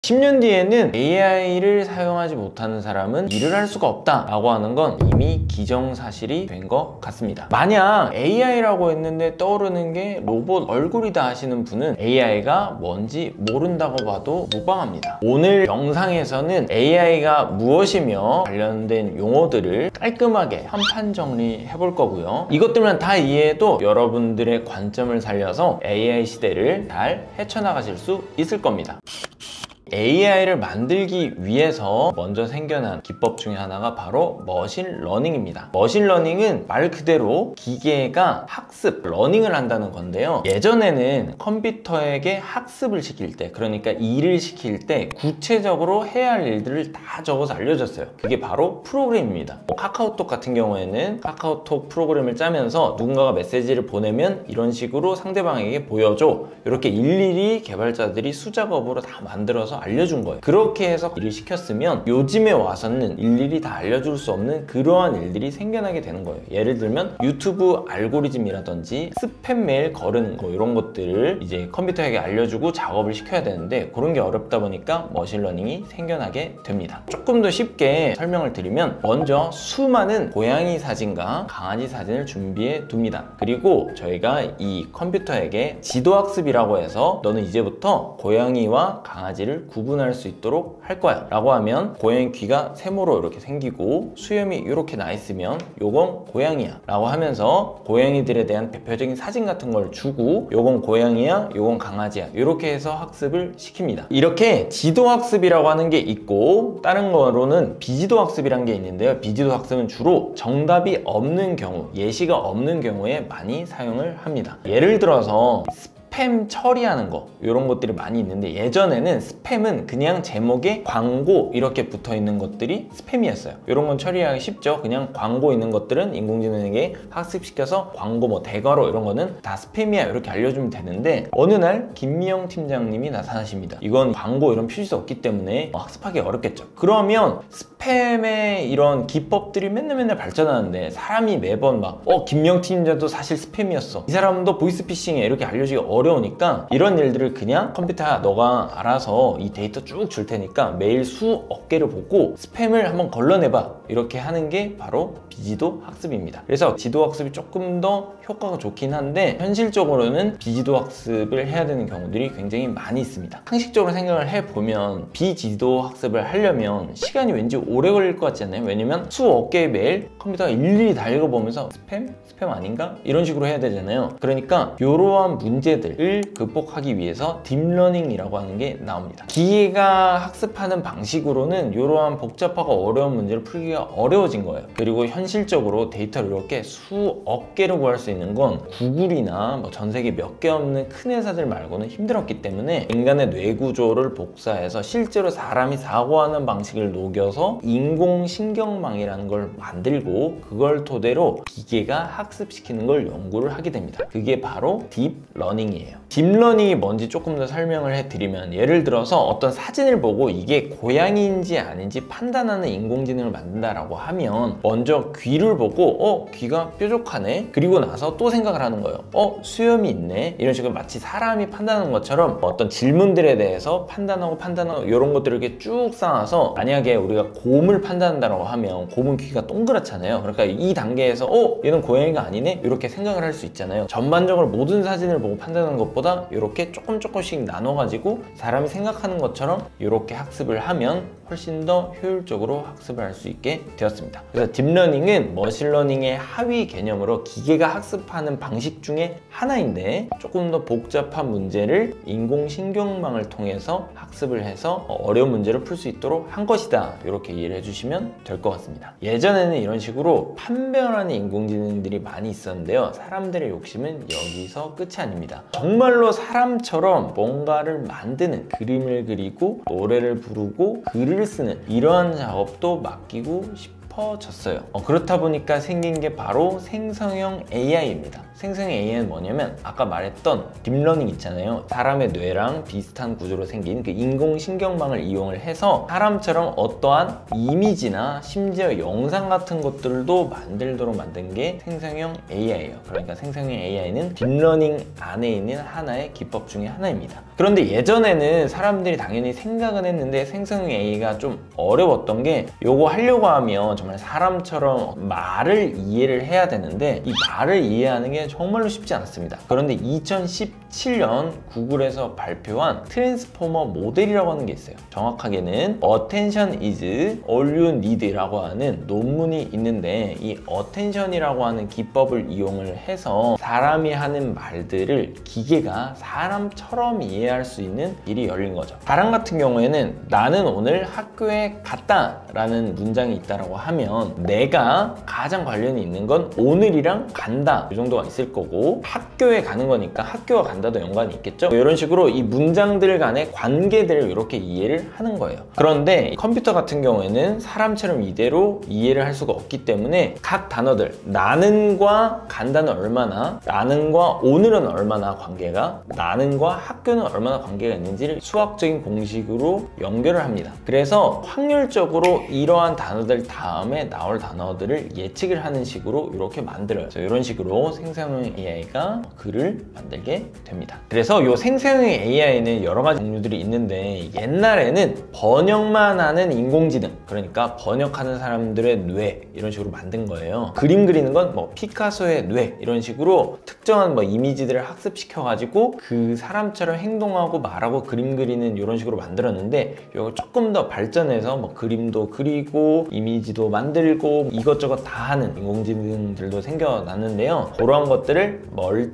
10년 뒤에는 AI를 사용하지 못하는 사람은 일을 할 수가 없다 라고 하는 건 이미 기정사실이 된 것 같습니다. 만약 AI라고 했는데 떠오르는 게 로봇 얼굴이다 하시는 분은 AI가 뭔지 모른다고 봐도 무방합니다. 오늘 영상에서는 AI가 무엇이며 관련된 용어들을 깔끔하게 한판 정리해 볼 거고요. 이것들만 다 이해해도 여러분들의 관점을 살려서 AI 시대를 잘 헤쳐나가실 수 있을 겁니다. AI를 만들기 위해서 먼저 생겨난 기법 중에 하나가 바로 머신러닝입니다. 머신러닝은 말 그대로 기계가 학습, 러닝을 한다는 건데요. 예전에는 컴퓨터에게 학습을 시킬 때, 그러니까 일을 시킬 때 구체적으로 해야 할 일들을 다 적어서 알려줬어요. 그게 바로 프로그램입니다. 카카오톡 같은 경우에는 카카오톡 프로그램을 짜면서 누군가가 메시지를 보내면 이런 식으로 상대방에게 보여줘, 이렇게 일일이 개발자들이 수작업으로 다 만들어서 알려준 거예요. 그렇게 해서 일을 시켰으면 요즘에 와서는 일일이 다 알려줄 수 없는 그러한 일들이 생겨나게 되는 거예요. 예를 들면 유튜브 알고리즘이라든지 스팸 메일 거르는 거, 이런 것들을 이제 컴퓨터에게 알려주고 작업을 시켜야 되는데 그런 게 어렵다 보니까 머신러닝이 생겨나게 됩니다. 조금 더 쉽게 설명을 드리면 먼저 수많은 고양이 사진과 강아지 사진을 준비해 둡니다. 그리고 저희가 이 컴퓨터에게 지도학습이라고 해서 너는 이제부터 고양이와 강아지를 구분할 수 있도록 할 거야 라고 하면 고양이 귀가 세모로 이렇게 생기고 수염이 이렇게 나 있으면 요건 고양이야 라고 하면서 고양이들에 대한 대표적인 사진 같은 걸 주고 요건 고양이야, 요건 강아지야, 이렇게 해서 학습을 시킵니다. 이렇게 지도학습이라고 하는 게 있고 다른 거로는 비지도학습이라는 게 있는데요. 비지도학습은 주로 정답이 없는 경우, 예시가 없는 경우에 많이 사용을 합니다. 예를 들어서 스팸 처리하는 거, 이런 것들이 많이 있는데 예전에는 스팸은 그냥 제목에 광고 이렇게 붙어 있는 것들이 스팸이었어요. 이런 건 처리하기 쉽죠. 그냥 광고 있는 것들은 인공지능에게 학습시켜서 광고 뭐 대괄호 이런 거는 다 스팸이야 이렇게 알려주면 되는데 어느 날 김미영 팀장님이 나타나십니다. 이건 광고 이런 표시도 없기 때문에 학습하기 어렵겠죠. 그러면 스팸의 이런 기법들이 맨날 발전하는데 사람이 매번 막 김미영 팀장도 사실 스팸이었어, 이 사람도 보이스피싱에 이렇게 알려주기가 어려우니까 이런 일들을 그냥 컴퓨터야 너가 알아서 이 데이터 쭉 줄 테니까 매일 수억 개를 보고 스팸을 한번 걸러내봐, 이렇게 하는 게 바로 비지도 학습입니다. 그래서 지도 학습이 조금 더 효과가 좋긴 한데 현실적으로는 비지도 학습을 해야 되는 경우들이 굉장히 많이 있습니다. 상식적으로 생각을 해보면 비지도 학습을 하려면 시간이 왠지 오래 걸릴 것 같지 않나요? 왜냐면 수억 개의 메일 컴퓨터가 일일이 다 읽어보면서 스팸 아닌가? 이런 식으로 해야 되잖아요. 그러니까 이러한 문제들을 극복하기 위해서 딥러닝이라고 하는 게 나옵니다. 기계가 학습하는 방식으로는 이러한 복잡하고 어려운 문제를 풀기가 어려워진 거예요. 그리고 현실적으로 데이터를 이렇게 수억 개를 구할 수 있는 건 구글이나 뭐 전 세계 몇 개 없는 큰 회사들 말고는 힘들었기 때문에 인간의 뇌 구조를 복사해서 실제로 사람이 사고하는 방식을 녹여서 인공신경망이라는 걸 만들고 그걸 토대로 기계가 학습시키는 걸 연구를 하게 됩니다. 그게 바로 딥러닝이에요. 딥러닝이 뭔지 조금 더 설명을 해드리면 예를 들어서 어떤 사진을 보고 이게 고양이인지 아닌지 판단하는 인공지능을 만든다라고 하면 먼저 귀를 보고 귀가 뾰족하네, 그리고 나서 또 생각을 하는 거예요. 수염이 있네, 이런 식으로 마치 사람이 판단하는 것처럼 어떤 질문들에 대해서 판단하고 이런 것들을 이렇게 쭉 쌓아서 만약에 우리가 곰을 판단한다고 하면 곰은 귀가 동그랗잖아요. 그러니까 이 단계에서 얘는 고양이가 아니네? 이렇게 생각을 할 수 있잖아요. 전반적으로 모든 사진을 보고 판단하는 것보다 이렇게 조금씩 나눠가지고 사람이 생각하는 것처럼 이렇게 학습을 하면 훨씬 더 효율적으로 학습을 할 수 있게 되었습니다. 그래서 딥러닝은 머신러닝의 하위 개념으로 기계가 학습하는 방식 중에 하나인데 조금 더 복잡한 문제를 인공신경망을 통해서 학습을 해서 어려운 문제를 풀 수 있도록 한 것이다, 이렇게 이해를 해주시면 될 것 같습니다. 예전에는 이런 식으로 판별하는 인공지능들이 많이 있었는데요. 사람들의 욕심은 여기서 끝이 아닙니다. 정말로 사람처럼 뭔가를 만드는, 그림을 그리고 노래를 부르고 글을 쓰는 이러한 작업도 맡기고 싶어졌어요. 그렇다 보니까 생긴 게 바로 생성형 AI입니다. 생성형 AI는 뭐냐면 아까 말했던 딥러닝 있잖아요. 사람의 뇌랑 비슷한 구조로 생긴 그 인공신경망을 이용을 해서 사람처럼 어떠한 이미지나 심지어 영상 같은 것들도 만들도록 만든 게 생성형 AI예요. 그러니까 생성형 AI는 딥러닝 안에 있는 하나의 기법 중에 하나입니다. 그런데 예전에는 사람들이 당연히 생각은 했는데 생성형 AI가 좀 어려웠던 게 요거 하려고 하면 정말 사람처럼 말을 이해를 해야 되는데 이 말을 이해하는 게 정말로 쉽지 않았습니다. 그런데 2017년 구글에서 발표한 트랜스포머 모델이라고 하는 게 있어요. 정확하게는 Attention is all you need 라고 하는 논문이 있는데 이 Attention이라고 하는 기법을 이용을 해서 사람이 하는 말들을 기계가 사람처럼 이해할 수 있는 일이 열린 거죠. 사람 같은 경우에는 나는 오늘 학교에 갔다 라는 문장이 있다라고 하면 내가 가장 관련이 있는 건 오늘이랑 간다 이 정도가 있을 거고 학교에 가는 거니까 학교와 간다도 연관이 있겠죠. 이런 식으로 이 문장들 간의 관계들을 이렇게 이해를 하는 거예요. 그런데 컴퓨터 같은 경우에는 사람처럼 이대로 이해를 할 수가 없기 때문에 각 단어들 나는과 간다는 얼마나, 나는과 오늘은 얼마나 관계가, 나는과 학교는 얼마나 관계가 있는지를 수학적인 공식으로 연결을 합니다. 그래서 확률적으로 이러한 단어들 다음에 나올 단어들을 예측을 하는 식으로 이렇게 만들어요. 그래서 이런 식으로 생성형 AI가 글을 만들게 됩니다. 그래서 이 생성형 AI는 여러 가지 종류들이 있는데 옛날에는 번역만 하는 인공지능, 그러니까 번역하는 사람들의 뇌 이런 식으로 만든 거예요. 그림 그리는 건 뭐 피카소의 뇌 이런 식으로 특정한 뭐 이미지들을 학습시켜 가지고 그 사람처럼 행동하고 말하고 그림 그리는 이런 식으로 만들었는데 이걸 조금 더 발전해서 뭐 그림도 그리고 이미지도 만들고 이것저것 다 하는 인공지능들도 생겨났는데요. 그러한 것들을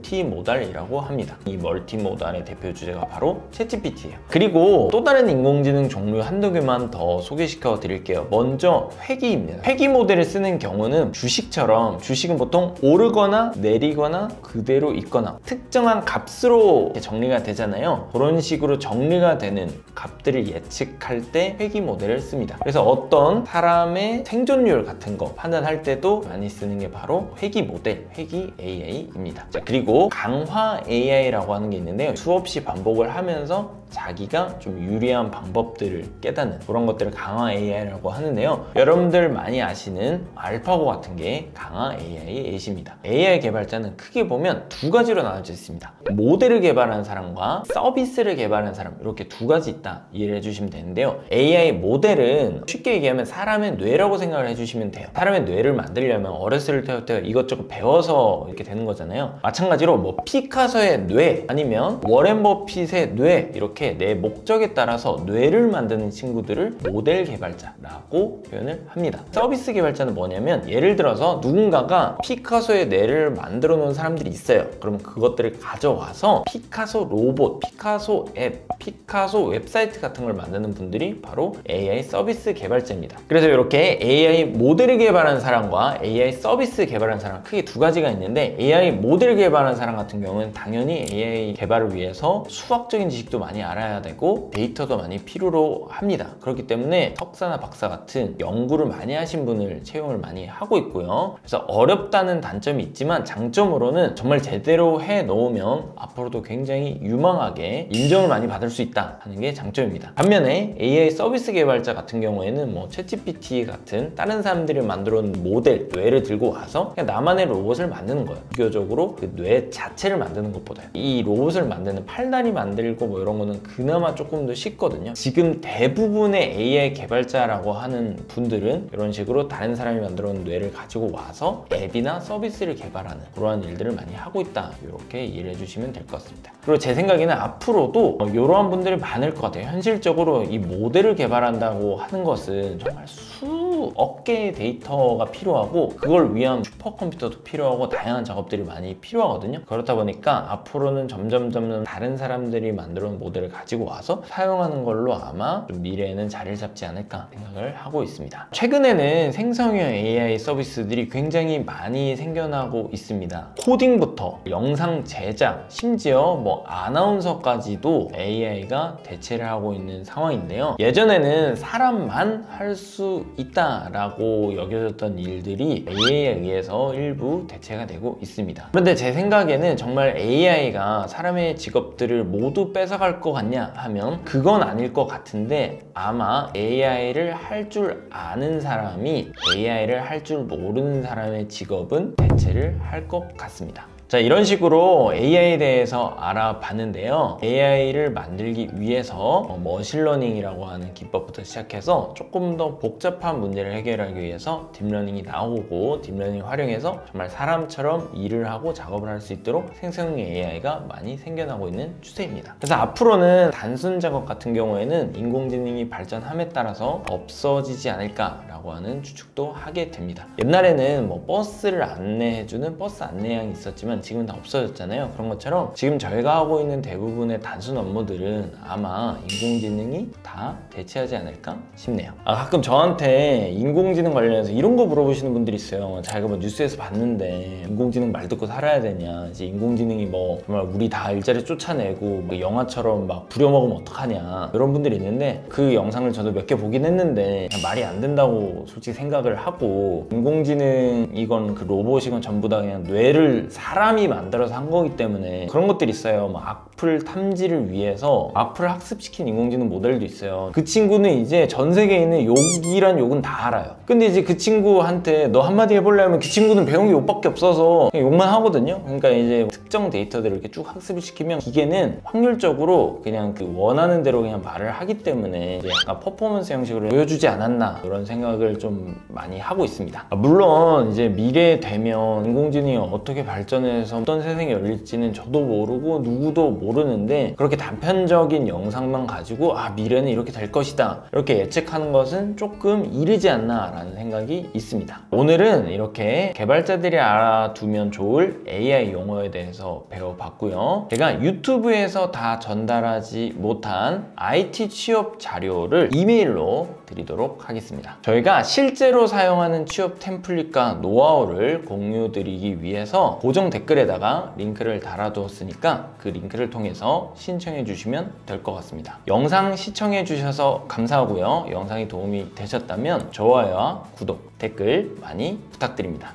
멀티모달이라고 합니다. 이 멀티모달의 대표 주제가 바로 챗GPT예요. 그리고 또 다른 인공지능 종류 한두 개만 더 소개시켜 드릴게요. 먼저 회귀입니다. 회귀 모델을 쓰는 경우는 주식처럼 주식은 보통 오르거나 내리거나 그대로 있거나 특정한 값으로 정리가 되잖아요. 그런 식으로 정리가 되는 값들을 예측할 때 회귀 모델을 씁니다. 그래서 어떤 사람의 생존율 같은 거 판단할 때도 많이 쓰는 게 바로 회귀 모델, 회귀 AI입니다. 자, 그리고 강화 AI라고 하는 게 있는데요. 수없이 반복을 하면서 자기가 좀 유리한 방법들을 깨닫는 그런 것들을 강화 AI라고 하는데요. 여러분들 많이 아시는 알파고 같은 게 강화 AI입니다. AI 개발자는 크게 보면 두 가지로 나눠져 있습니다. 모델을 개발하는 사람과 서비스를 개발하는 사람 이렇게 두 가지 있다 이해를 해주시면 되는데요. AI 모델은 쉽게 얘기하면 사람의 뇌라고 생각을 해주시면 돼요. 사람의 뇌를 만들려면 어렸을 때부터 이것저것 배워서 이렇게 되는 거잖아요. 마찬가지로 뭐 피카소의 뇌 아니면 워렌 버핏의 뇌 이렇게 내 목적에 따라서 뇌를 만드는 친구들을 모델 개발자라고 표현을 합니다. 서비스 개발자는 뭐냐면 예를 들어서 누군가가 피카소의 뇌를 만들어 놓은 사람들이 있어요. 그럼 그것들을 가져와서 피카소 로봇, 피카소 앱, 피카소 웹사이트 같은 걸 만드는 분들이 바로 AI 서비스 개발자입니다. 그래서 이렇게 AI 모델을 개발하는 사람과 AI 서비스 개발하는 사람 크게 두 가지가 있는데 AI 모델 개발하는 사람 같은 경우는 당연히 AI 개발을 위해서 수학적인 지식도 많이 알아야 되고 데이터도 많이 필요로 합니다. 그렇기 때문에 석사나 박사 같은 연구를 많이 하신 분을 채용을 많이 하고 있고요. 그래서 어렵다는 단점이 있지만 장점으로는 정말 제대로 해 놓으면 앞으로도 굉장히 유망하게 인정을 많이 받을 수 있다 하는 게 장점입니다. 반면에 AI 서비스 개발자 같은 경우에는 뭐 챗GPT 같은 다른 사람들이 만들어 놓은 모델, 뇌를 들고 와서 그냥 나만의 로봇을 만드는 거예요. 비교적으로 그 뇌 자체를 만드는 것보다 이 로봇을 만드는 팔다리 만들고 뭐 이런 거는 그나마 조금 더 쉽거든요. 지금 대부분의 AI 개발자라고 하는 분들은 이런 식으로 다른 사람이 만들어 놓은 뇌를 가지고 와서 앱이나 서비스를 개발하는 그러한 일들을 많이 하고 있다. 이렇게 이해를 해주시면 될 것 같습니다. 그리고 제 생각에는 앞으로도 이러한 분들이 많을 것 같아요. 현실적으로 이 모델을 개발한다고 하는 것은 정말 수억 개의 데이터가 필요하고 그걸 위한 슈퍼컴퓨터도 필요하고 다양한 작업들이 많이 필요하거든요. 그렇다 보니까 앞으로는 점점 다른 사람들이 만들어 놓은 모델을 가지고 와서 사용하는 걸로 아마 좀 미래에는 자리를 잡지 않을까 생각을 하고 있습니다. 최근에는 생성형 AI 서비스들이 굉장히 많이 생겨나고 있습니다. 코딩부터 영상 제작, 심지어 뭐 아나운서까지도 AI가 대체를 하고 있는 상황인데요. 예전에는 사람만 할 수 있다라고 여겨졌던 일들이 AI에 의해서 일부 대체가 되고 있습니다. 그런데 제 생각에는 정말 AI가 사람의 직업들을 모두 뺏어갈 것 같냐 하면 그건 아닐 것 같은데 아마 AI를 할 줄 아는 사람이 AI를 할 줄 모르는 사람의 직업은 대체를 할 것 같습니다. 자, 자, 이런 식으로 AI에 대해서 알아봤는데요. AI를 만들기 위해서 머신러닝이라고 하는 기법부터 시작해서 조금 더 복잡한 문제를 해결하기 위해서 딥러닝이 나오고 딥러닝을 활용해서 정말 사람처럼 일을 하고 작업을 할 수 있도록 생성형 AI가 많이 생겨나고 있는 추세입니다. 그래서 앞으로는 단순 작업 같은 경우에는 인공지능이 발전함에 따라서 없어지지 않을까라고 하는 추측도 하게 됩니다. 옛날에는 뭐 버스를 안내해주는 버스 안내양이 있었지만 지금은 다 없어졌잖아요. 그런 것처럼 지금 저희가 하고 있는 대부분의 단순 업무들은 아마 인공지능이 다 대체하지 않을까 싶네요. 가끔 저한테 인공지능 관련해서 이런 거 물어보시는 분들이 있어요. 자기가 뭐 뉴스에서 봤는데 인공지능 말 듣고 살아야 되냐, 이제 인공지능이 뭐 정말 우리 다 일자리 쫓아내고 뭐 영화처럼 막 부려먹으면 어떡하냐, 이런 분들이 있는데 그 영상을 저도 몇 개 보긴 했는데 그냥 말이 안 된다고 솔직히 생각을 하고, 인공지능이건 그 로봇이건 전부 다 그냥 뇌를 사람이 만들어서 한 거기 때문에 그런 것들이 있어요. 뭐 악플 탐지를 위해서 악플을 학습시킨 인공지능 모델도 있어요. 그 친구는 이제 전 세계에 있는 욕이란 욕은 다 알아요. 근데 이제 그 친구한테 너 한마디 해보려면 그 친구는 배운 게 욕밖에 없어서 그냥 욕만 하거든요. 그러니까 이제 특정 데이터들을 이렇게 쭉 학습을 시키면 기계는 확률적으로 그냥 그 원하는 대로 그냥 말을 하기 때문에 이제 약간 퍼포먼스 형식으로 보여주지 않았나, 그런 생각을 좀 많이 하고 있습니다. 물론 이제 미래 되면 인공지능이 어떻게 발전해서 어떤 세상이 열릴지는 저도 모르고 누구도 모르는데, 그렇게 단편적인 영상만 가지고 미래는 이렇게 될 것이다 이렇게 예측하는 것은 조금 이르지 않나 라는 생각이 있습니다. 오늘은 이렇게 개발자들이 알아두면 좋을 AI 용어에 대해서 배워봤고요. 제가 유튜브에서 다 전달하지 못한 IT 취업 자료를 이메일로 드리도록 하겠습니다. 저희가 실제로 사용하는 취업 템플릿과 노하우를 공유드리기 위해서 고정 댓글에다가 링크를 달아두었으니까 그 링크를 통해서 신청해 주시면 될 것 같습니다. 영상 시청해 주셔서 감사하고요. 영상이 도움이 되셨다면 좋아요와 구독, 댓글 많이 부탁드립니다.